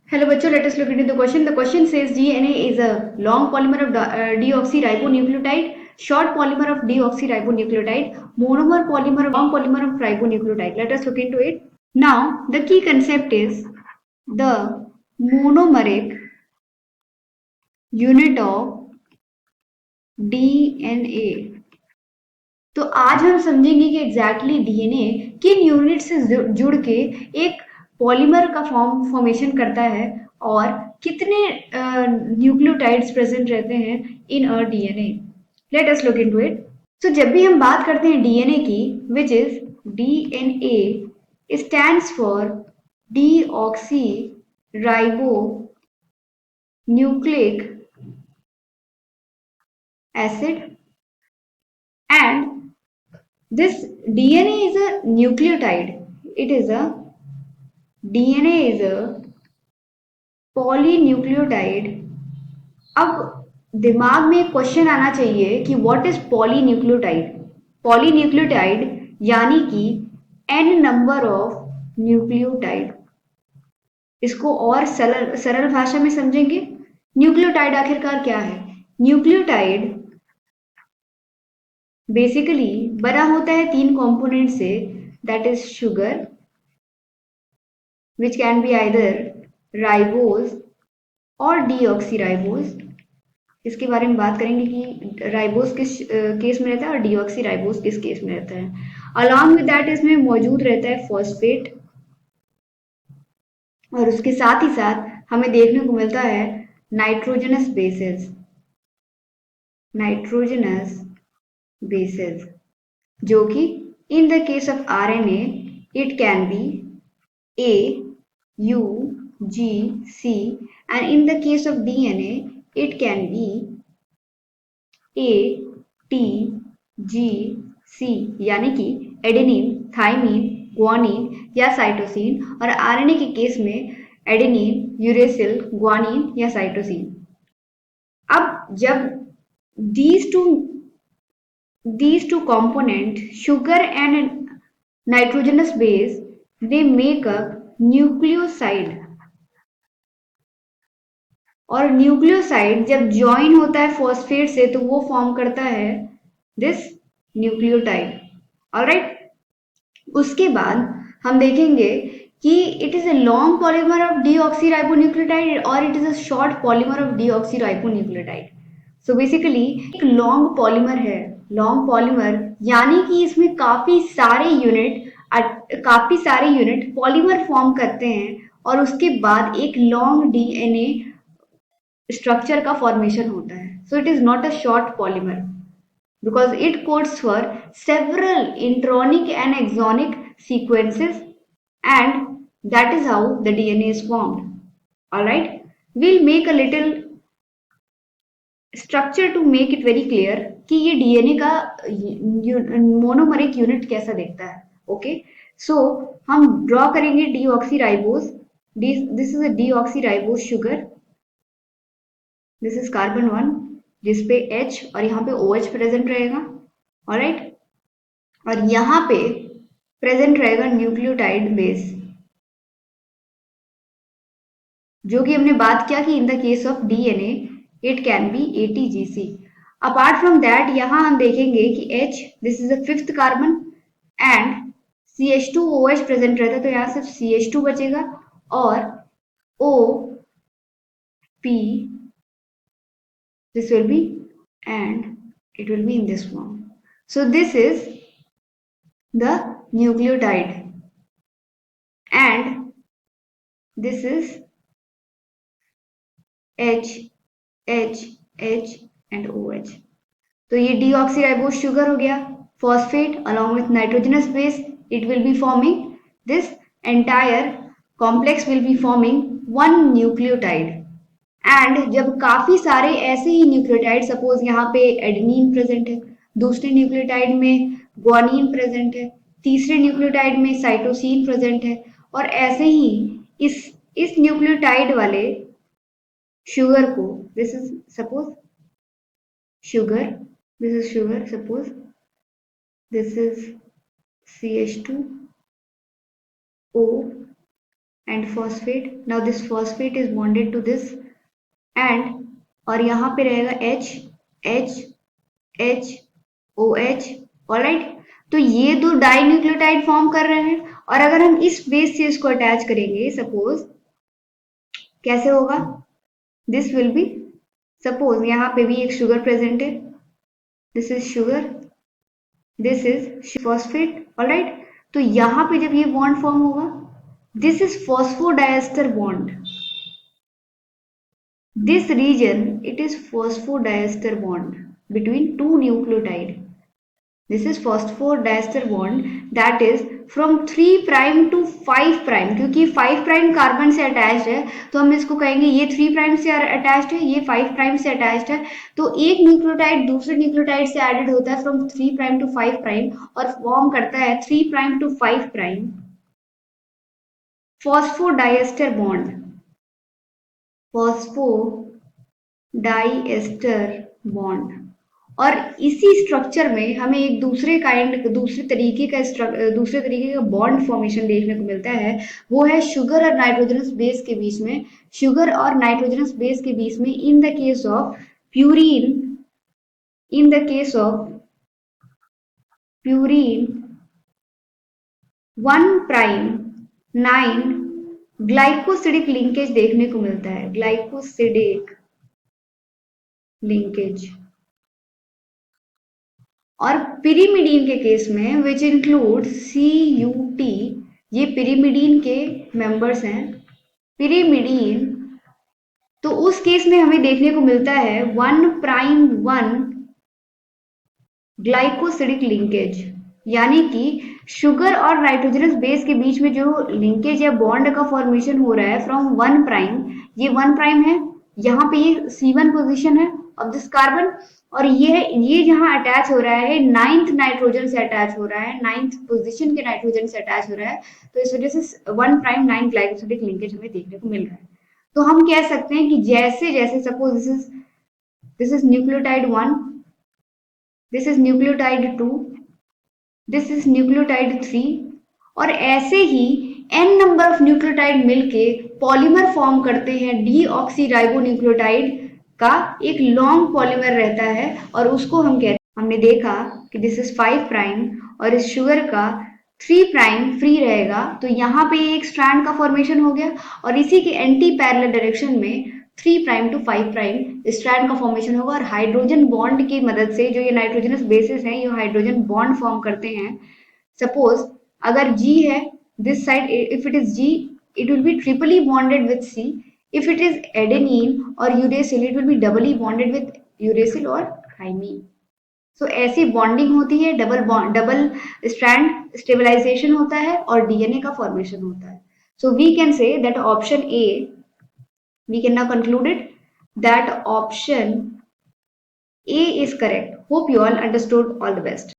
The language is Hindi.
Hello, bachcho. Let us look into the question. The question says DNA is a long polymer of deoxyribonucleotide, short polymer of deoxyribonucleotide, monomer polymer of long polymer of ribonucleotide. Let us look into it. Now, the key concept is the monomeric unit of DNA. तो आज हम समझेंगे कि एग्जैक्टली डीएनए किन यूनिट से जुड़ के एक पॉलीमर का फॉर्मेशन करता है और कितने न्यूक्लियोटाइड्स प्रेजेंट रहते हैं in a DNA. Let us look into it. तो जब भी हम बात करते हैं डीएनए की, which is DNA stands for deoxyribonucleic acid. And this DNA is a nucleotide. It is a DNA is a polynucleotide. अब दिमाग में एक क्वेश्चन आना चाहिए कि व्हाट इज पॉलीन्यूक्लियोटाइड. पॉलीन्यूक्लियोटाइड यानी कि n नंबर ऑफ न्यूक्लियोटाइड. इसको और सरल सरल भाषा में समझेंगे. न्यूक्लियोटाइड आखिरकार क्या है? न्यूक्लियोटाइड बेसिकली बना होता है तीन कंपोनेंट से. That is sugar, which can be either ribose और deoxyribose. इसके बारे में बात करेंगे कि राइबोस किस केस में रहता है और डीऑक्सी राइबोस किस केस में रहता है. अलॉन्ग विद दैट इसमें मौजूद रहता है फॉस्फेट, और उसके साथ ही साथ हमें देखने को मिलता है नाइट्रोजनस बेसेस. नाइट्रोजनस बेसेस जो कि in the case of RNA it can be A, U, G, C, and in the case of DNA, it can be A, T, G, C, यानी कि एडेनिन, थाइमिन, ग्वानिन या साइटोसिन, और आरएनए के केस में एडेनिन, यूरेसिल, ग्वानिन या साइटोसिन. अब जब these two these two component sugar and nitrogenous base, they make up nucleoside. और न्यूक्लियोसाइड जब ज्वाइन होता है फॉस्फेट से तो वो फॉर्म करता है दिस न्यूक्लियोटाइड. ऑलराइट. उसके बाद हम देखेंगे कि it is a long polymer of deoxyribonucleotide और it is a short polymer of deoxyribonucleotide. So basically एक लॉन्ग पॉलीमर है. लॉन्ग पॉलीमर यानी कि इसमें काफी सारे यूनिट पॉलीमर फॉर्म करते हैं और उसके बाद एक लॉन्ग डीएनए स्ट्रक्चर का फॉर्मेशन होता है. So it is not a short polymer because it codes for several intronic and exonic sequences, and that is how the DNA is formed. Alright, we'll make a little structure to make it very clear कि ये DNA का मोनोमरिक यूनिट कैसा दिखता है. ओके, सो हम ड्रॉ करेंगे deoxyribose. This is a deoxyribose sugar. This is carbon 1 जिसपे H और यहाँ पे OH प्रेजेंट रहेगा. ऑलराइट. और यहाँ पे प्रेजेंट रहेगा न्यूक्लियोटाइड बेस, जो कि हमने बात किया कि in the case of DNA it can be ATGC. Apart from that यहाँ हम देखेंगे कि H, this is the fifth carbon, and CH2OH present रहता है तो यहाँ सिर्फ CH2 बचेगा और OP, this will be, and it will be in this form. So this is the nucleotide and this is H, H, H and OH. तो ये डीऑक्सीराइबोस शुगर हो गया. Phosphate along with nitrogenous base, it will be forming this entire complex will be forming one nucleotide. And जब काफी सारे ऐसे ही न्यूक्लियोटाइड, सपोज यहाँ पे एडेनिन प्रेजेंट है, दूसरे न्यूक्लियोटाइड में ग्वानिन प्रेजेंट है, तीसरे न्यूक्लियोटाइड में साइटोसिन प्रेजेंट है, और ऐसे ही इस न्यूक्लियोटाइड वाले शुगर को, this is suppose sugar, this is sugar, suppose this is CH2O and phosphate. Now this phosphate is bonded to this and और यहाँ पे रहेगा H H H OH. Alright, तो ये दो डाई न्यूक्लियोटाइड फॉर्म कर रहे हैं और अगर हम इस बेस से इसको अटैच करेंगे सपोज कैसे होगा, दिस विल बी, सपोज यहाँ पे भी एक शुगर प्रेजेंट है, this is sugar, this is phosphate. Alright, तो यहाँ पे जब ये बॉन्ड फॉर्म होगा, this is phosphodiester bond. This region, it is phosphodiester bond between two nucleotide. This is phosphodiester bond that is from 3 prime to 5 prime. क्योंकि 5 prime कार्बन से अटैच्ड है तो हम इसको कहेंगे ये 3 prime से अटैच्ड है, ये 5 prime से अटैच्ड है. तो एक न्यूक्लियोटाइड दूसरे न्यूक्लियोटाइड से एडेड होता है फ्रॉम 3 prime to 5 prime और फॉर्म करता है 3 prime to 5 prime phosphodiester bond. Phosphodiester bond. और इसी स्ट्रक्चर में हमें एक दूसरे तरीके का बॉन्ड फॉर्मेशन देखने को मिलता है. वो है शुगर और नाइट्रोजनस बेस के बीच में. शुगर और नाइट्रोजनस बेस के बीच में in the case of purine 1'9 glycosidic linkage देखने को मिलता है. Glycosidic linkage. और पिरिमिडीन के केस में विच इंक्लूड CUT, ये पिरिमिडीन के मेंबर्स हैं. पिरिमिडीन, तो उस केस में हमें देखने को मिलता है 1'1 ग्लाइकोसिडिक लिंकेज. यानी कि शुगर और नाइट्रोजनस बेस के बीच में जो लिंकेज या बॉन्ड का फॉर्मेशन हो रहा है फ्रॉम 1 प्राइम, ये 1 प्राइम है, यहाँ पे ये C1 पोजीशन है ऑफ दिस कार्बन और ये जहाँ अटैच हो रहा है 9th नाइट्रोजन से अटैच हो रहा है, 9th पोजीशन के नाइट्रोजन से अटैच हो रहा है. तो इस वजह से 1'9 ग्लाइकोसिडिक लिंकेज हमें देखने को मिल रहा है. तो हम कह सकते हैं कि जैसे जैसे suppose this is nucleotide 1, this is nucleotide 2, this is nucleotide 3 और ऐसे ही n नंबर ऑफ न्यूक्लियोटाइड मिलके पॉलीमर फॉर्म करते हैं. डीऑक्सीराइबोन्यूक्लियोटाइड का एक लॉन्ग पॉलीमर रहता है और उसको हम कहते हैं, हमने देखा कि दिस इज 5 प्राइम और इस शुगर का 3 प्राइम फ्री रहेगा. तो यहाँ पे एक स्ट्रैंड का फॉर्मेशन हो गया और इसी के एंटी पैरेलल डायरेक्शन में 3 प्राइम टू 5 प्राइम स्ट्रैंड का फॉर्मेशन होगा और हाइड्रोजन बॉन्ड की मदद से जो ये नाइट्रोजनस बेसिस हैं ये हाइड्रोजन बॉन्ड फॉर्म करते हैं. सपोज अगर G है this side, if it is G it will be triply bonded with C. If it is adenine or uracil it will be doubly bonded with uracil or thymine. So ऐसी बॉन्डिंग होती है, डबल स्ट्रैंड स्टेबलाइजेशन होता है और DNA का फॉर्मेशन होता है. So we can say that option A, we can now conclude it that option A is correct. Hope you all understood. All the best.